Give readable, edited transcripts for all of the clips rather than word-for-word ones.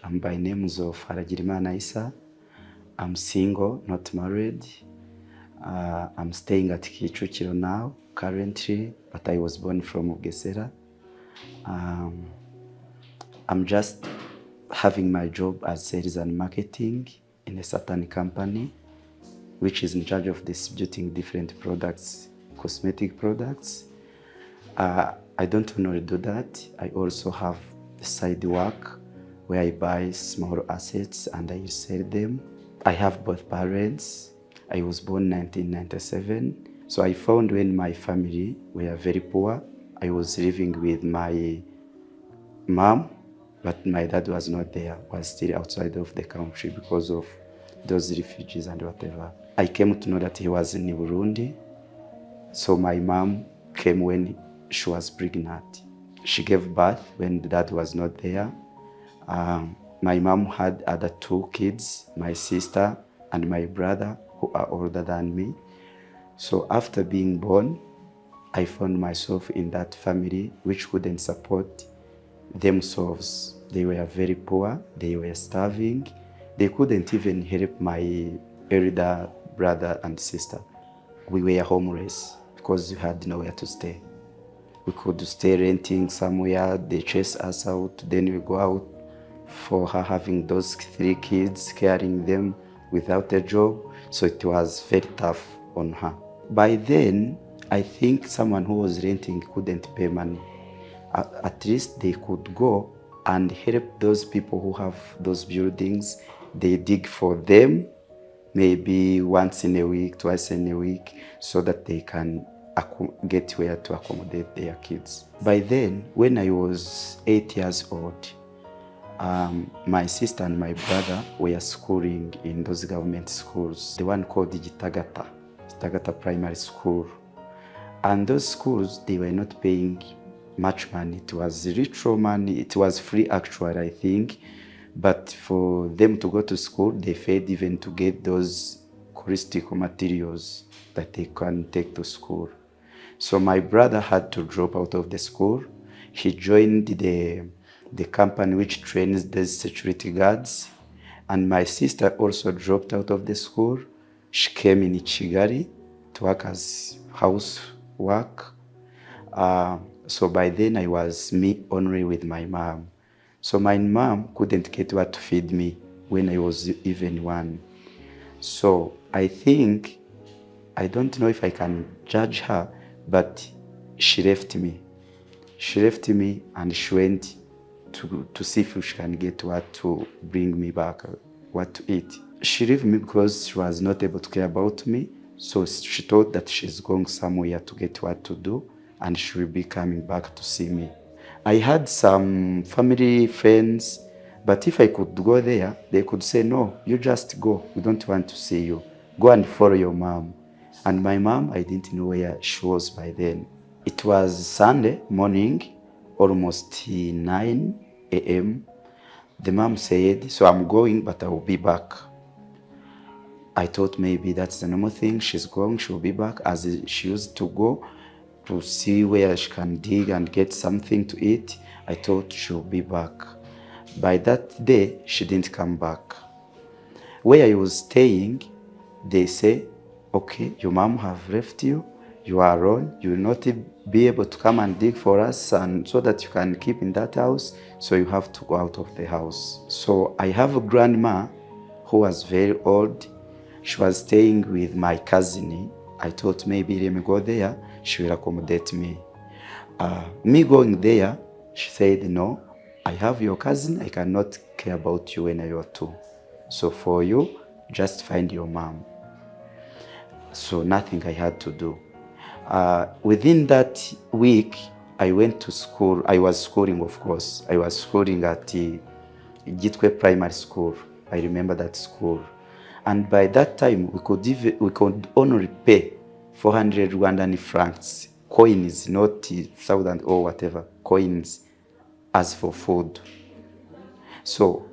I'm by names of Haragirimana Isa. I'm single, not married. I'm staying at Kicukiro now, currently, but I was born from Bugesera. I'm just having my job as sales and marketing in a certain company, which is in charge of distributing different products, cosmetic products. I don't only do that. I also have a side work where I buy small assets and I sell them. I have both parents. I was born in 1997. So I found when my family were very poor, I was living with my mom, but my dad was not there, was still outside of the country because of those refugees and whatever. I came to know that he was in Burundi. So my mom came when she was pregnant. She gave birth when the dad was not there. My mom had other two kids, my sister and my brother, who are older than me. So after being born, I found myself in that family which couldn't support themselves. They were very poor, they were starving. They couldn't even help my elder brother and sister. We were homeless because we had nowhere to stay. We could stay renting somewhere, they chase us out, then we go out for her having those 3 kids, carrying them without a job. So it was very tough on her. By then, I think someone who was renting couldn't pay money. At least they could go and help those people who have those buildings. They dig for them, maybe once in a week, twice in a week, so that they can get where to accommodate their kids. By then, when I was 8 years old, my sister and my brother were schooling in those government schools, the one called Gitagata Primary School. And those schools, they were not paying much money. It was little money. It was free actually, I think. But for them to go to school, they paid even to get those touristic materials that they can take to school. So my brother had to drop out of the school. He joined the company which trains the security guards. And my sister also dropped out of the school. She came in Kigali to work as housework. So by then I was me only with my mom. So my mom couldn't get what to feed me when I was even 1. So I think, I don't know if I can judge her, but she left me. She left me and she went to see if she can get what to bring me back, what to eat. She left me because she was not able to care about me. So she thought that she's going somewhere to get what to do and she will be coming back to see me. I had some family friends, but if I could go there, they could say, no, you just go. We don't want to see you. Go and follow your mom. And my mom, I didn't know where she was by then. It was Sunday morning, almost 9 a.m. The mom said, so I'm going, but I will be back. I thought maybe that's the normal thing. She's going, she'll be back, as she used to go to see where she can dig and get something to eat. I thought she'll be back. By that day, she didn't come back. Where I was staying, they say, okay, your mom have left you, you are alone, you will not be able to come and dig for us and so that you can keep in that house, so you have to go out of the house. So I have a grandma who was very old. She was staying with my cousin. I thought maybe let me go there, she will accommodate me. Me going there, she said, no, I have your cousin, I cannot care about you when you are 2. So for you, just find your mom. So nothing I had to do. Within that week, I went to school. I was schooling, of course. I was schooling at Gitwe Primary School. I remember that school. And by that time, we could only pay 400 Rwandan francs, coins, not thousand or whatever, coins, as for food. So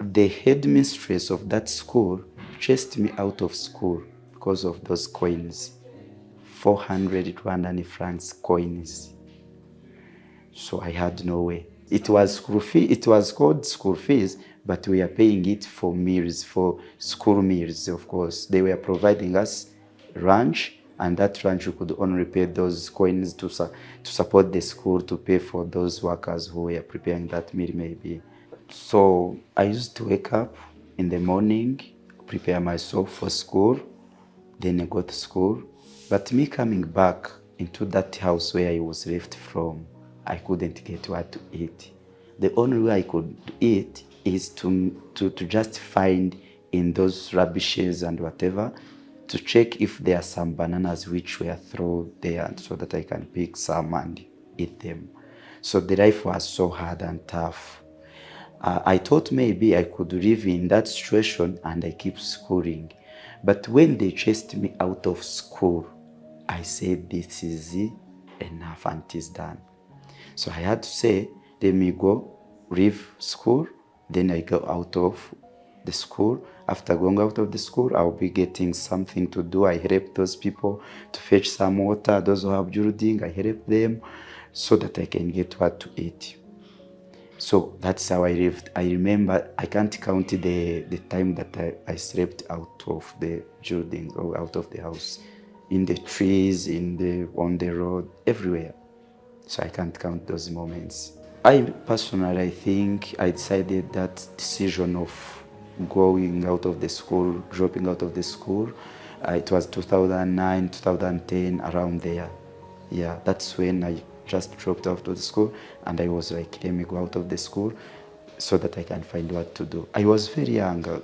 the headmistress of that school chased me out of school because of those coins, 400 Rwandan francs coins. So I had no way. It was school fee. It was called school fees, but we are paying it for meals, for school meals, of course. They were providing us lunch, and that lunch we could only pay those coins to support the school, to pay for those workers who were preparing that meal maybe. So I used to wake up in the morning, prepare myself for school, then I go to school. But me coming back into that house where I was left from, I couldn't get what to eat. The only way I could eat is to just find in those rubbishes and whatever, to check if there are some bananas which were thrown there, so that I can pick some and eat them. So the life was so hard and tough. I thought maybe I could live in that situation and I keep schooling. But when they chased me out of school, I said, this is enough and it is done. So I had to say, let me go leave school, then I go out of the school. After going out of the school, I'll be getting something to do. I help those people to fetch some water, those who have building, I help them so that I can get what to eat. So that's how I lived. I remember, I can't count the time that I slept out of the building or out of the house, in the trees, on the road, everywhere. So I can't count those moments. I personally, I think I decided that decision of going out of the school, dropping out of the school, it was 2009, 2010, around there. Yeah, that's when I just dropped out of the school, and I was like, let me go out of the school so that I can find what to do. I was very young.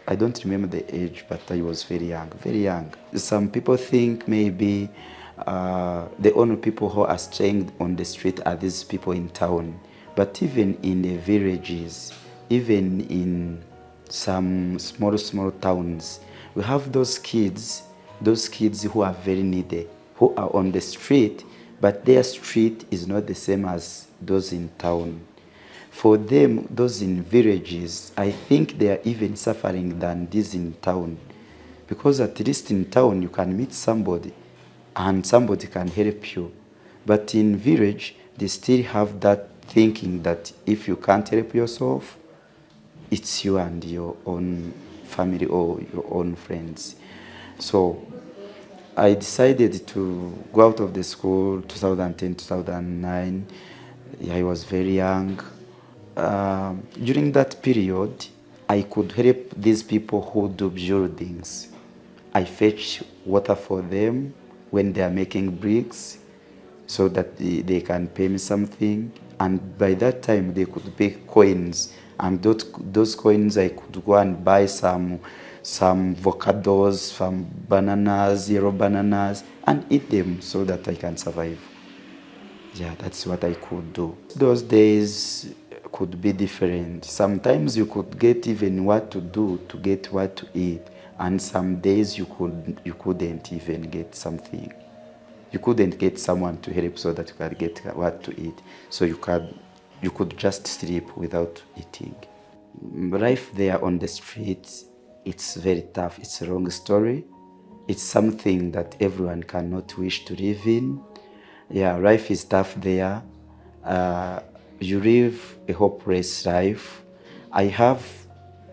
I don't remember the age, but I was very young, very young. Some people think maybe the only people who are staying on the street are these people in town. But even in the villages, even in some small towns, we have those kids who are very needy, who are on the street, but their street is not the same as those in town. For them, those in villages, I think they are even suffering than these in town. Because at least in town, you can meet somebody and somebody can help you. But in village, they still have that thinking that if you can't help yourself, it's you and your own family or your own friends. So I decided to go out of the school 2010, 2009. I was very young. During that period, I could help these people who do buildings. I fetch water for them when they are making bricks so that they can pay me something. And by that time, they could pay coins. And those coins, I could go and buy some avocados, some bananas, yellow bananas, and eat them so that I can survive. Yeah, that's what I could do. Those days could be different. Sometimes you could get even what to do to get what to eat, and some days you couldn't even get something. You couldn't get someone to help so that you could get what to eat. So you could just sleep without eating. Life there on the streets, it's very tough. It's a long story. It's something that everyone cannot wish to live in. Yeah, life is tough there. You live a hopeless life. I have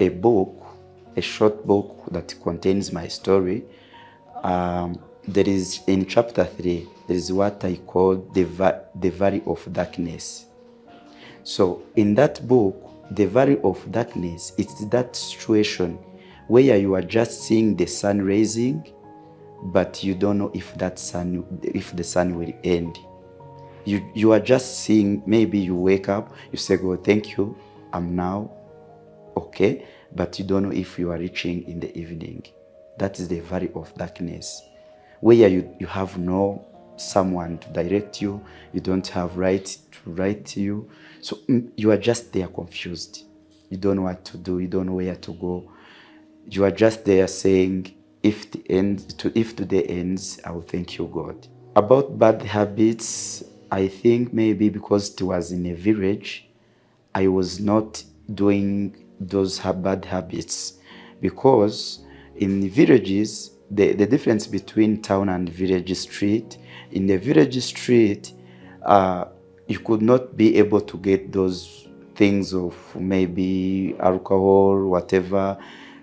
a book, a short book that contains my story. There is, in chapter 3, there is what I call the Valley of Darkness. So in that book, the Valley of Darkness, it's that situation where you are just seeing the sun rising, but you don't know if the sun will end. You are just seeing, maybe you wake up, you say, God, thank you, I'm now okay, but you don't know if you are reaching in the evening. That is the Valley of Darkness, where you have no someone to direct you, you don't have right to write to you, so you are just there confused. You don't know what to do, you don't know where to go. You are just there saying, if today ends, I will thank you, God. About bad habits, I think maybe because it was in a village, I was not doing those bad habits. Because in villages, the difference between town and village street, in the village street, you could not be able to get those things of maybe alcohol, whatever,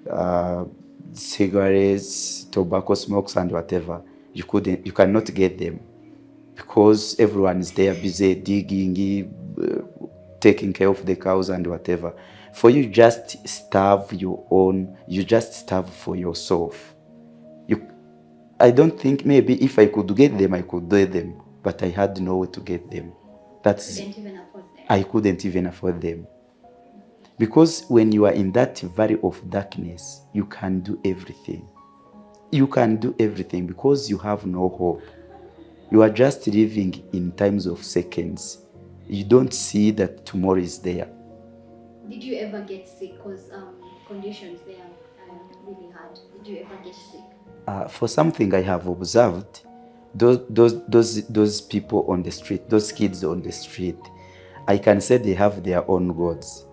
uh, cigarettes, tobacco smokes, and whatever. You cannot get them because everyone is there busy digging, taking care of the cows and whatever. For you just starve your own, you just starve for yourself. You, I don't think maybe if I could get them, I could get them, but I had no way to get them. That's Couldn't even afford them. I couldn't even afford them. Because when you are in that valley of darkness, you can do everything. You can do everything because you have no hope. You are just living in times of seconds. You don't see that tomorrow is there. Did you ever get sick? Because conditions there are really hard. Did you ever get sick? For something I have observed, those people on the street, those kids on the street, I can say they have their own gods.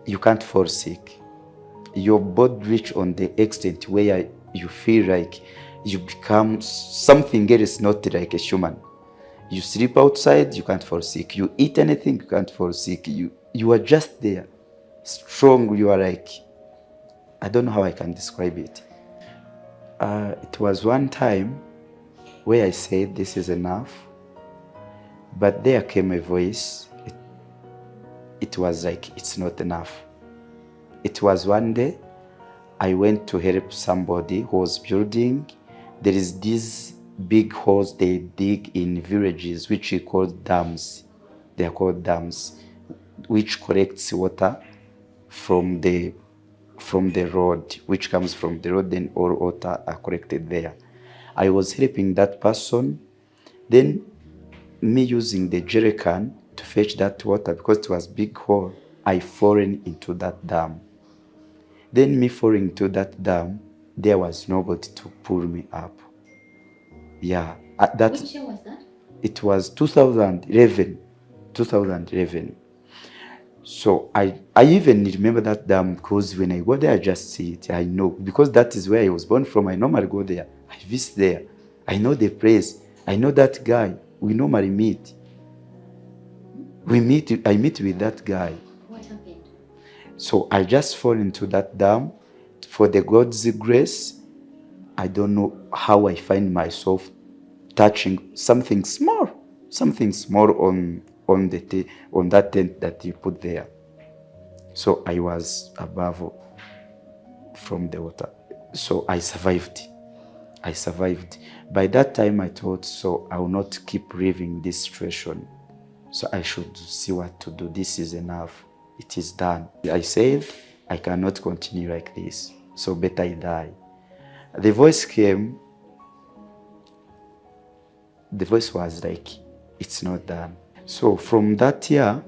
You can't fall sick. Your body reach on the extent where you feel like you become something else, not like a human. You sleep outside, you can't fall sick. You eat anything, you can't fall sick. You are just there, strong. You are like, I don't know how I can describe it. It was one time where I said, this is enough. But there came a voice. It was like, it's not enough. It was one day I went to help somebody who was building. There is these big holes they dig in villages, which we call dams. They are called dams, which collects water from the road, which comes from the road, then all water are collected there. I was helping that person. Then me using the jerrycan to fetch that water, because it was big hole, I fallen into that dam. Then me falling into that dam, there was nobody to pull me up. Yeah, Which year was that? it was 2011. 2011. So I even remember that dam because when I go there, I just see it. I know, because that is where I was born from. I normally go there. I visit there. I know the place. I know that guy. We normally meet. I meet with that guy. What happened? So I just fall into that dam. For the God's grace, I don't know how I find myself touching something small on that tent that you put there. So I was above from the water. So I survived. By that time I thought, so I will not keep living this situation. So I should see what to do. This is enough. It is done. I said, I cannot continue like this. So better I die. The voice came. The voice was like, it's not done. So from that year,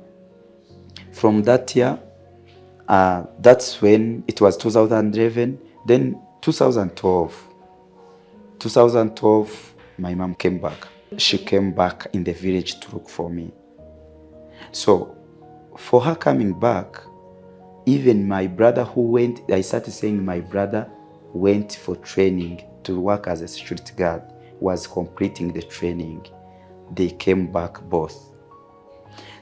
that's when it was 2011. Then 2012, my mom came back. She came back in the village to look for me. So for her coming back, even my brother who went, I started saying my brother went for training to work as a security guard, was completing the training. They came back both.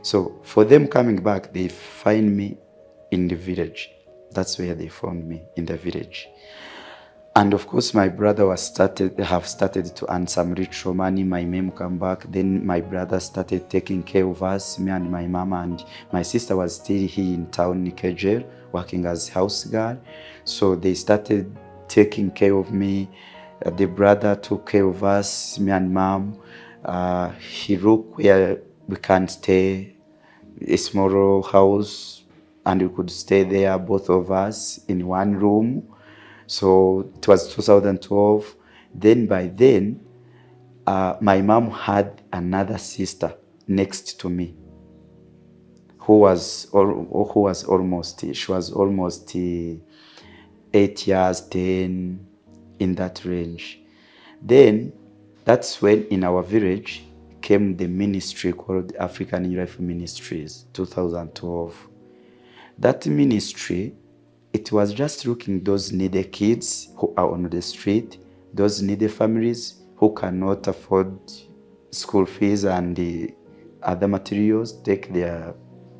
So for them coming back, they find me in the village. That's where they found me, in the village. And of course, my brother have started to earn some ritual money. My mom come back. Then my brother started taking care of us, me and my mama, and my sister was still here in town, Nigeria, working as house girl. So they started taking care of me. The brother took care of us, me and mom. He looked where we can stay, a small house, and we could stay there, both of us, in one room. So it was 2012. Then by then, my mom had another sister next to me, who was almost 8 years, 10, in that range. Then that's when in our village came the ministry called African Youth Ministries, 2012. That ministry, it was just looking those needy kids who are on the street, those needy families who cannot afford school fees and the other materials, take their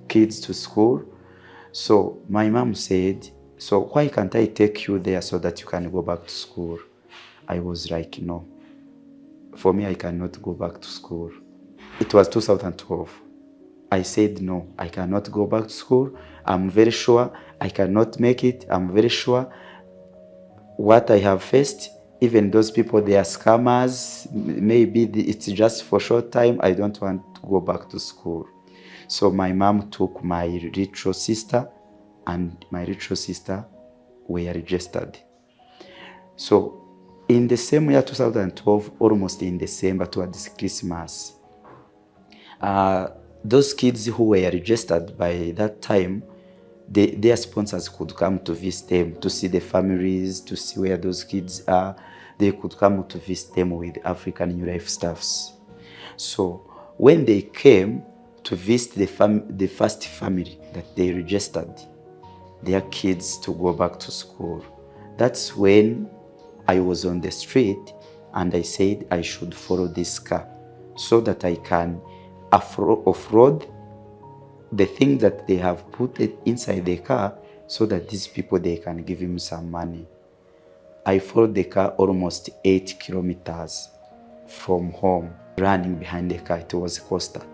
kids to school. So my mom said, so why can't I take you there so that you can go back to school? I was like, no, for me, I cannot go back to school. It was 2012. I said, no, I cannot go back to school. I'm very sure I cannot make it. I'm very sure what I have faced, even those people, they are scammers. Maybe it's just for short time. I don't want to go back to school. So my mom took my little sister, and my little sister were registered. So in the same year, 2012, almost in December towards Christmas, those kids who were registered by that time, their sponsors could come to visit them, to see the families, to see where those kids are. They could come to visit them with African New Life staffs. So when they came to visit the first family that they registered their kids to go back to school, that's when I was on the street and I said I should follow this car so that I can off-road the thing that they have put it inside the car, so that these people, they can give him some money. I followed the car almost 8 kilometers from home, running behind the car. It was a Costa.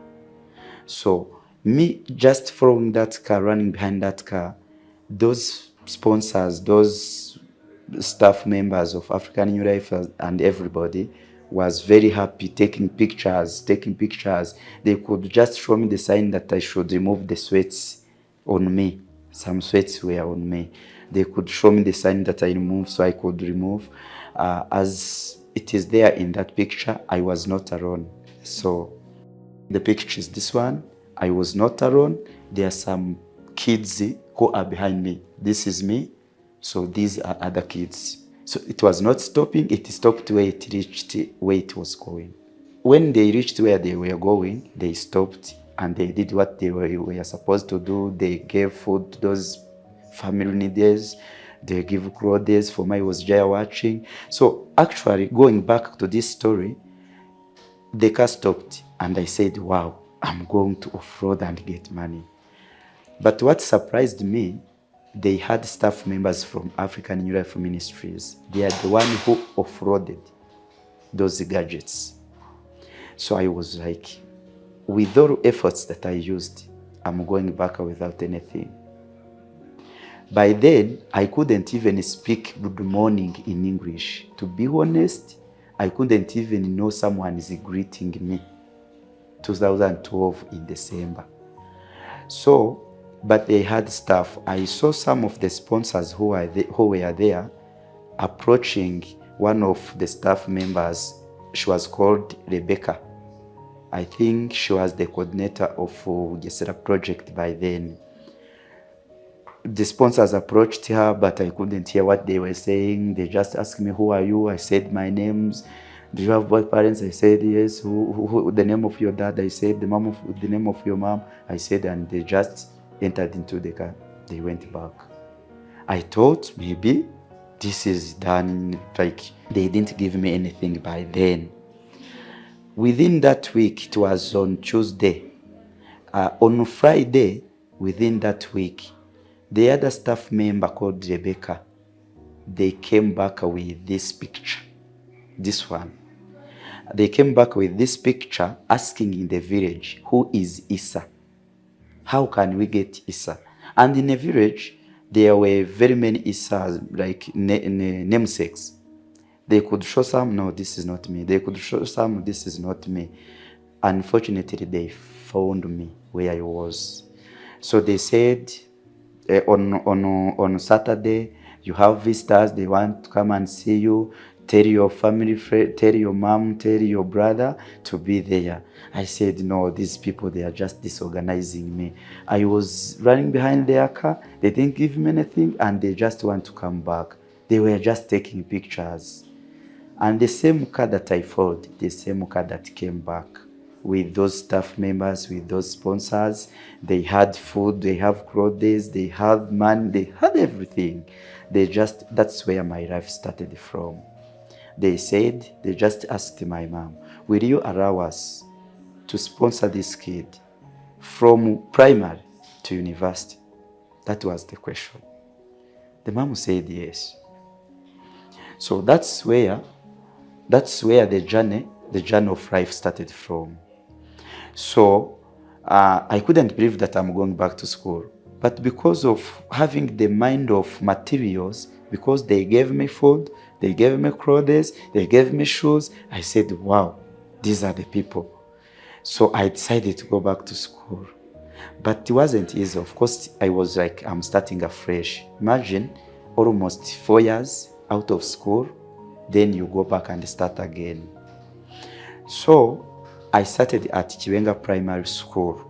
So me just following that car, running behind that car, those sponsors, those staff members of African New Life and everybody was very happy, taking pictures. They could just show me the sign that I should remove the sweats on me. Some sweats were on me. They could show me the sign that I remove, so I could remove. As it is there in that picture, I was not alone. So the picture is this one. I was not alone. There are some kids who are behind me. This is me. So these are other kids. So it was not stopping. It stopped where it reached where it was going. When they reached where they were going, they stopped and they did what they were supposed to do. They gave food to those family needs. They give clothes. For me, I was just watching. So actually, going back to this story, the car stopped and I said, wow, I'm going to off-road and get money. But what surprised me, they had staff members from African New Life Ministries. They are the one who off-roaded those gadgets. So I was like, with all efforts that I used, I'm going back without anything. By then, I couldn't even speak good morning in English. To be honest, I couldn't even know someone is greeting me. 2012 in December. So, but they had staff. I saw some of the sponsors who were there approaching one of the staff members. She was called Rebecca. I think she was the coordinator of Gesera project by then. The sponsors approached her, but I couldn't hear what they were saying. They just asked me, who are you? I said my names. Do you have both parents? I said yes. Who the name of your dad? I said the name of your mom. I said, and they just entered into the car. They went back. I thought maybe this is done. Like, they didn't give me anything by then. Within that week, it was on Tuesday. On Friday, within that week, the other staff member called Rebecca, they came back with this picture. This one. They came back with this picture asking in the village, who is Issa? How can we get Issa? And in the village, there were very many Issas, like namesakes. They could show some, no, this is not me. They could show some, this is not me. Unfortunately, they found me where I was. So they said, on Saturday, you have visitors, they want to come and see you. Tell your family, tell your mom, tell your brother to be there. I said, no, these people, they are just disorganizing me. I was running behind their car. They didn't give me anything, and they just want to come back. They were just taking pictures. And the same car that I followed, the same car that came back with those staff members, with those sponsors, they had food, they have clothes, they had money, they had everything. That's where my life started from. They said, they just asked my mom, will you allow us to sponsor this kid from primary to university? That was the question. The mom said yes. So that's where the journey of life started from. So I couldn't believe that I'm going back to school. But because of having the mind of materials, because they gave me food, they gave me clothes, they gave me shoes, I said, wow, these are the people. So I decided to go back to school. But it wasn't easy. Of course, I was like, I'm starting afresh. Imagine almost 4 years out of school, then you go back and start again. So I started at Chiwenga Primary School.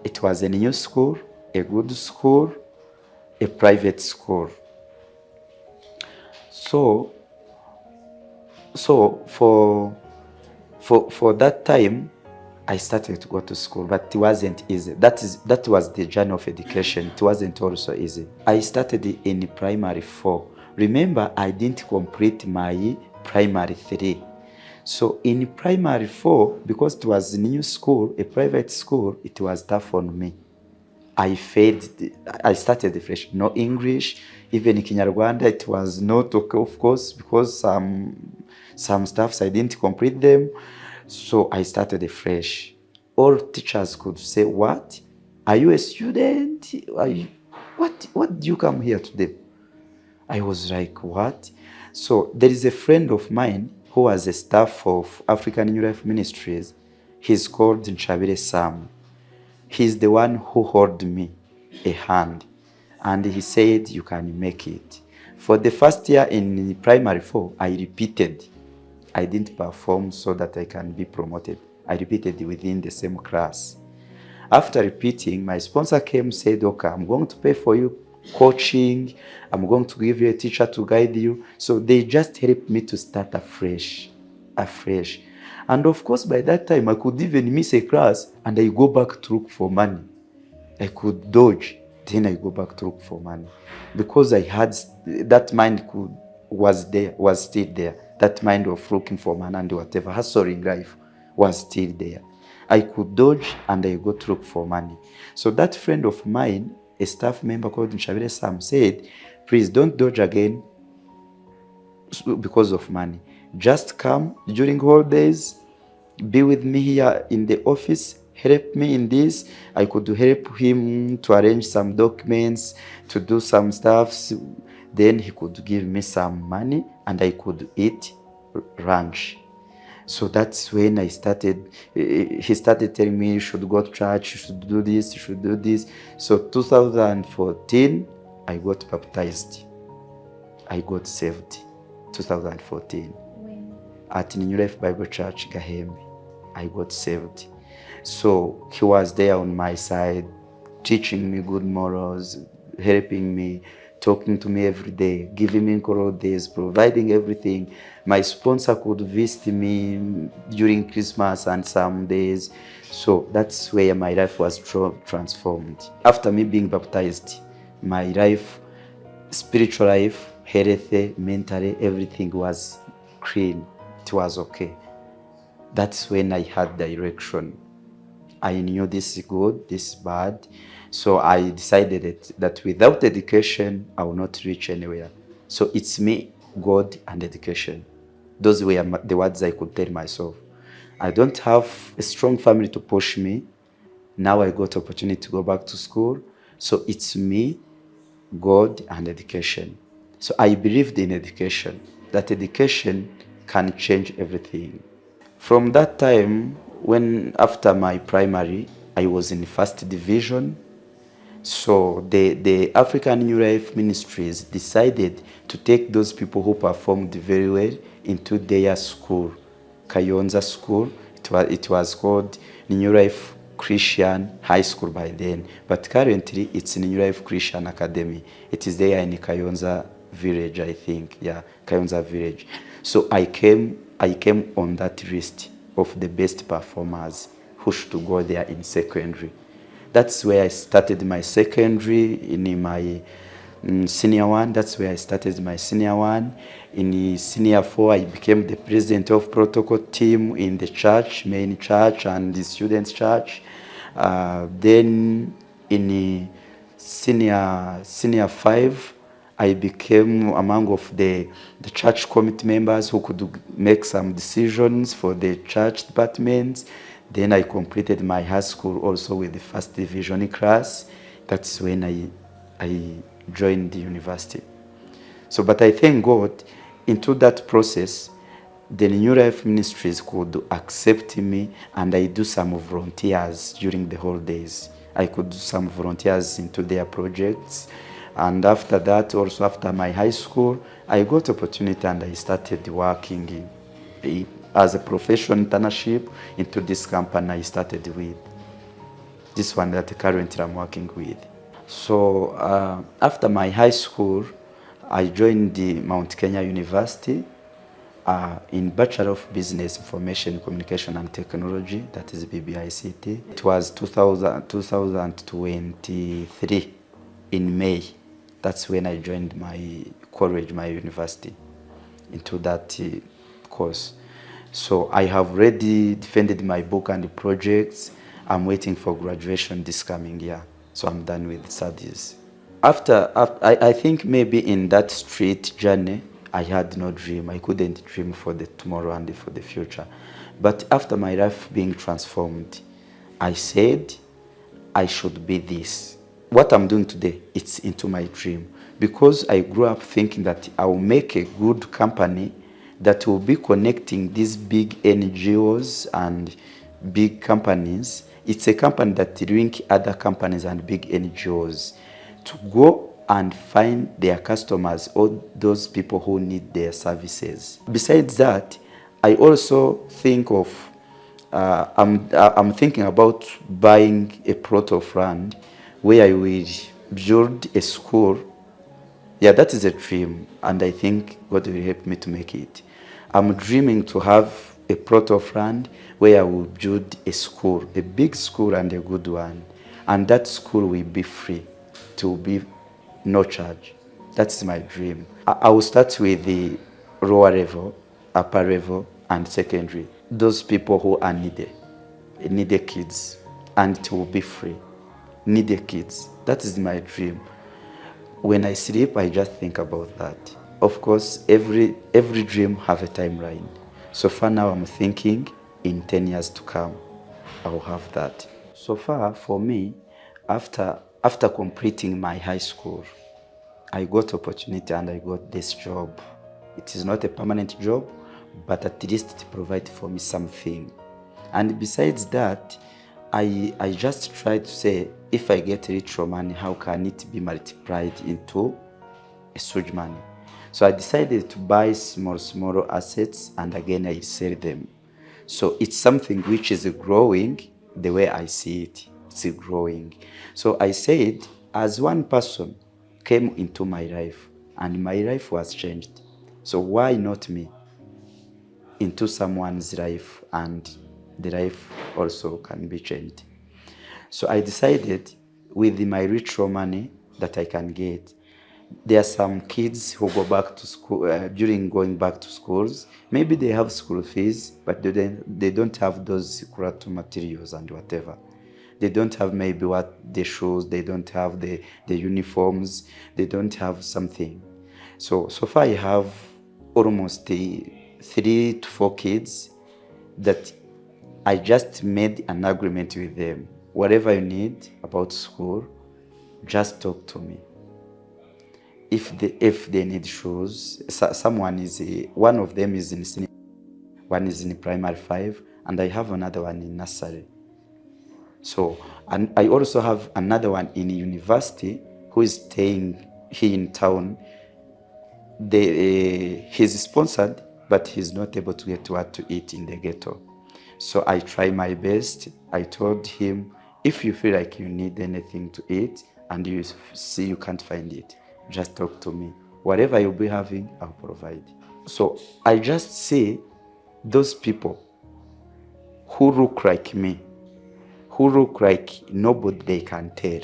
It was a new school, a good school, a private school. So for that time, I started to go to school, but it wasn't easy. That was the journey of education. It wasn't also easy. I started in primary 4. Remember, I didn't complete my primary 3. So in primary 4, because it was a new school, a private school, it was tough on me. I failed. I started fresh. No English, even in Kinyarwanda, it was not okay, of course, because some stuffs I didn't complete them. So I started fresh. All teachers could say, "What? Are you a student? What do you come here to do?" I was like, "What?" So there is a friend of mine who was a staff of African New Life Ministries. He's called Nchabire Sam. He's the one who held me a hand, and he said, "You can make it." For the first year in primary 4, I repeated. I didn't perform so that I can be promoted. I repeated within the same class. After repeating, my sponsor came and said, "Okay, I'm going to pay for you coaching. I'm going to give you a teacher to guide you." So they just helped me to start afresh. And of course, by that time, I could even miss a class and I go back to look for money. I could dodge, then I go back to look for money. Because I had that mind was still there. That mind of looking for money and whatever, hustling life was still there. I could dodge and I go to look for money. So that friend of mine, a staff member called Nchabire Sam, said, "Please don't dodge again because of money. Just come during holidays, be with me here in the office, help me in this." I could help him to arrange some documents, to do some stuff. Then he could give me some money and I could eat lunch. So that's when I started. He started telling me, "You should go to church, you should do this, you should do this." So 2014, I got baptized. I got saved. 2014. When? At New Life Bible Church, Gahembe. I got saved. So he was there on my side, teaching me good morals, helping me, talking to me every day, giving me clothes, providing everything. My sponsor could visit me during Christmas and some days. So that's where my life was transformed. After me being baptized, my life, spiritual life, health, mentally, everything was clean. It was okay. That's when I had direction. I knew this is good, this is bad. So I decided that without education, I will not reach anywhere. So it's me, God, and education. Those were the words I could tell myself. I don't have a strong family to push me. Now I got opportunity to go back to school. So it's me, God, and education. So I believed in education, that education can change everything. From that time, when after my primary, I was in first division. So the African New Life Ministries decided to take those people who performed very well into their school, Kayonza School. It was called New Life Christian High School by then, but currently it's New Life Christian Academy. It is there in Kayonza Village, I think. Yeah, Kayonza Village. So I came on that list of the best performers who should go there in secondary. That's where I started my secondary. In my senior one, that's where I started my senior one. In senior 4, I became the president of protocol team in the church, main church, and the students' church. Then in senior 5, I became among of the church committee members who could make some decisions for the church departments. Then I completed my high school also with the first division class. That's when I joined the university. So, but I thank God, into that process, the New Life Ministries could accept me, and I do some volunteers during the holidays. I could do some volunteers into their projects. And after that, also after my high school, I got opportunity and I started working as a professional internship into this company I started with. This one that currently I'm working with. So after my high school, I joined the Mount Kenya University in Bachelor of Business Information Communication and Technology, that is BBICT. It was 2023 in May. That's when I joined my college, my university, into that course. So I have already defended my book and the projects. I'm waiting for graduation this coming year. So I'm done with studies. After I think maybe in that street journey, I had no dream. I couldn't dream for the tomorrow and for the future. But after my life being transformed, I said I should be this. What I'm doing today, it's into my dream. Because I grew up thinking that I will make a good company that will be connecting these big NGOs and big companies. It's a company that link other companies and big NGOs to go and find their customers or those people who need their services. Besides that, I also think of, I'm thinking about buying a plot of land where I will build a school. Yeah, that is a dream, and I think God will help me to make it. I'm dreaming to have a plot of land where I will build a school, a big school and a good one. And that school will be free, to be no charge. That's my dream. I will start with the lower level, upper level, and secondary. Those people who are needed kids, and it will be free. Needed kids. That is my dream. When I sleep, I just think about that. Of course, every dream have a timeline. So far now, I'm thinking in 10 years to come, I will have that. So far, for me, after completing my high school, I got opportunity and I got this job. It is not a permanent job, but at least it provides for me something. And besides that, I just try to say, if I get rich money, how can it be multiplied into a huge money? So I decided to buy small assets, and again I sell them. So it's something which is growing the way I see it. It's growing. So I said, as one person came into my life, and my life was changed. So why not me into someone's life, and the life also can be changed. So I decided with my rich money that I can get, there are some kids who go back to school, during going back to schools, maybe they have school fees, but they don't have those curriculum materials and whatever. They don't have maybe what the shoes, they don't have the uniforms, they don't have something. So far I have almost 3 to 4 kids that I just made an agreement with them. Whatever you need about school, just talk to me. If they need shoes, one of them is in senior, one is in primary 5, and I have another one in nursery. So, and I also have another one in university who is staying here in town. He's sponsored, but he's not able to get what to eat in the ghetto. So I try my best. I told him, if you feel like you need anything to eat and you see you can't find it, just talk to me. Whatever you'll be having, I'll provide. So I just see those people who look like me, who look like nobody they can tell.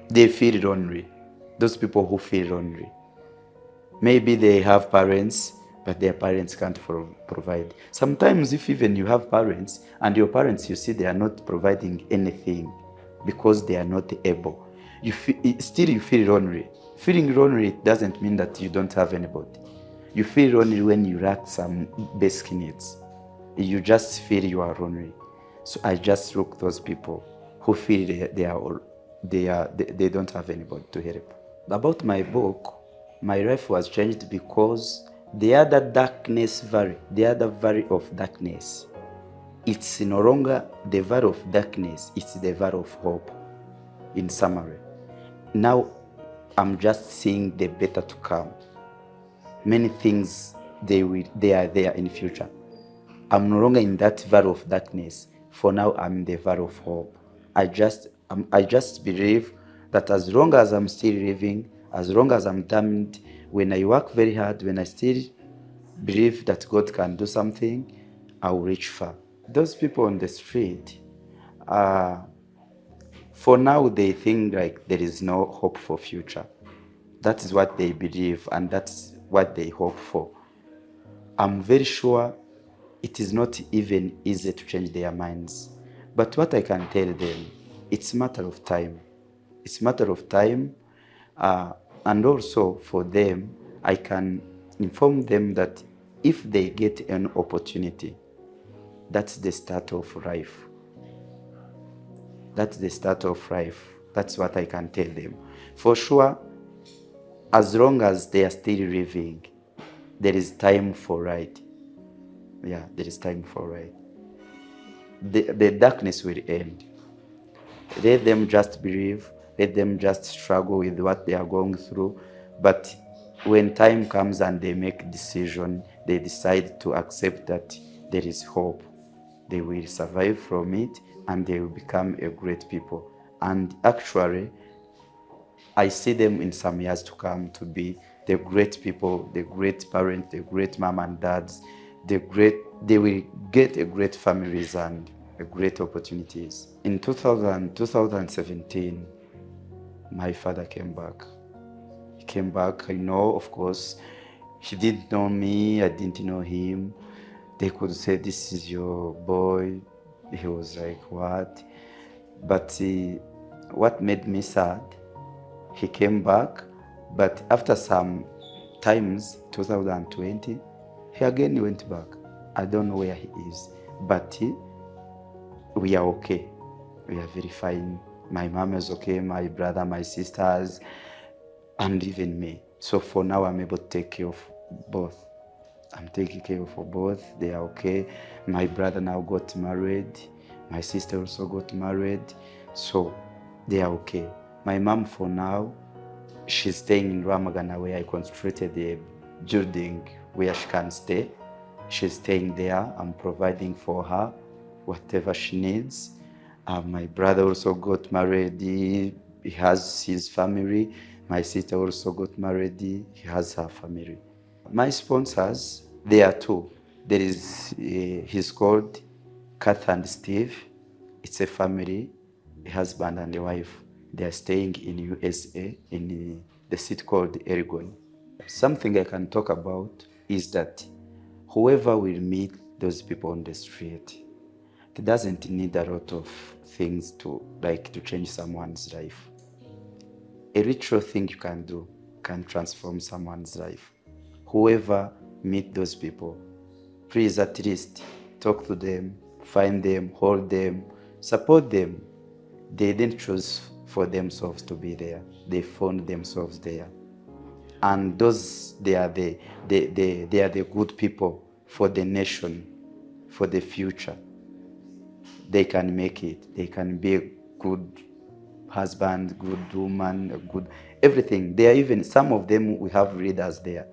They feel lonely. Those people who feel lonely. Maybe they have parents, but their parents can't provide. Sometimes if even you have parents and your parents, you see they are not providing anything because they are not able, still you feel lonely. Feeling lonely doesn't mean that you don't have anybody. You feel lonely when you lack some basic needs. You just feel you are lonely. So I just look those people who feel they don't have anybody to help. About my book, my life was changed because the other darkness valley, the other valley of darkness, it's no longer the valley of darkness, it's the valley of hope. In summary, now I'm just seeing the better to come. Many things they are there in the future. I'm no longer in that valley of darkness. For now, I'm in the valley of hope. I just believe that as long as I'm still living, as long as I'm determined, when I work very hard, when I still believe that God can do something, I will reach far. Those people on the street, for now they think like there is no hope for future. That is what they believe and that's what they hope for. I'm very sure it is not even easy to change their minds. But what I can tell them, it's a matter of time. It's a matter of time. And also for them, I can inform them that if they get an opportunity, that's the start of life. That's the start of life. That's what I can tell them. For sure, as long as they are still living, there is time for right. Yeah, there is time for right. The darkness will end. Let them just believe. Let them just struggle with what they are going through. But when time comes and they make a decision, they decide to accept that there is hope. They will survive from it and they will become a great people. And actually, I see them in some years to come to be the great people, the great parents, the great mom and dads, they will get a great families and a great opportunities. In 2017, my father came back. He came back, I know, of course, he didn't know me, I didn't know him. They could say, this is your boy. He was like, what? But what made me sad, he came back, but after some times, 2020, he again went back. I don't know where he is, but we are okay. We are very fine. My mom is okay, my brother, my sisters, and even me. So for now, I'm able to take care of both. I'm taking care of both. They are okay. My brother now got married. My sister also got married. So they are okay. My mom for now, she's staying in Ramagana where I constructed a building where she can stay. She's staying there. I'm providing for her whatever she needs. My brother also got married. He has his family. My sister also got married. He has her family. My sponsors, there are two. There is, he's called Kath and Steve. It's a family, a husband and a wife. They are staying in USA, in the city called Oregon. Something I can talk about is that whoever will meet those people on the street, it doesn't need a lot of things to change someone's life. A little thing you can do can transform someone's life. Whoever meet those people, please at least talk to them, find them, hold them, support them. They didn't choose for themselves to be there. They found themselves there. And those, they are the good people for the nation, for the future. They can make it. They can be a good husband, good woman, a good everything. There are even some of them, we have leaders there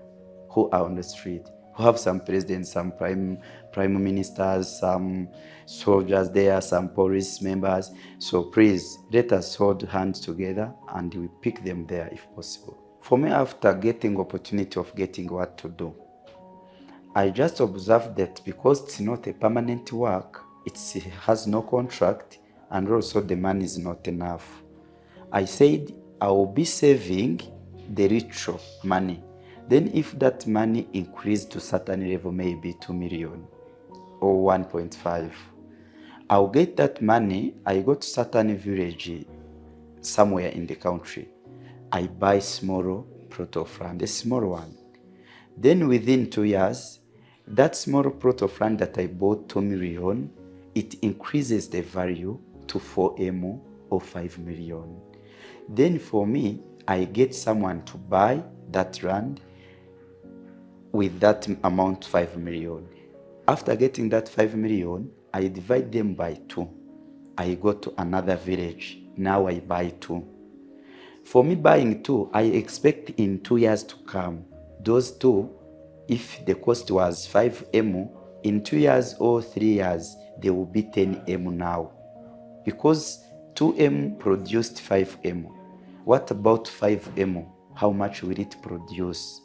who are on the street, who have some presidents, some prime ministers, some soldiers there, some police members. So please, let us hold hands together and we pick them there if possible. For me, after getting opportunity of getting what to do, I just observed that because it's not a permanent work, it has no contract, and also the money is not enough. I said I will be saving the ritual money. Then if that money increased to certain level, maybe 2 million or 1.5, I'll get that money, I go to certain village somewhere in the country, I buy small plot of land, a small one. Then within 2 years, that small plot of land that I bought 2 million, it increases the value to 4M or 5 million. Then for me, I get someone to buy that land with that amount, 5 million. After getting that 5 million, I divide them by 2. I go to another village. Now I buy 2. For me buying 2, I expect in 2 years to come, those 2, if the cost was 5M, in 2 years or 3 years, they will be 10M now. Because 2M produced 5M. What about 5M? How much will it produce?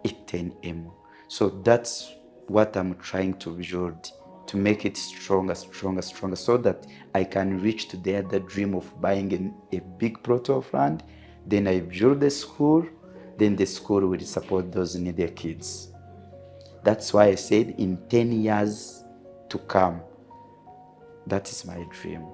It 10M. So that's what I'm trying to build, to make it stronger, so that I can reach to the other dream of buying a big plot of land. Then I build the school, then the school will support those needy kids. That's why I said in 10 years to come, that is my dream.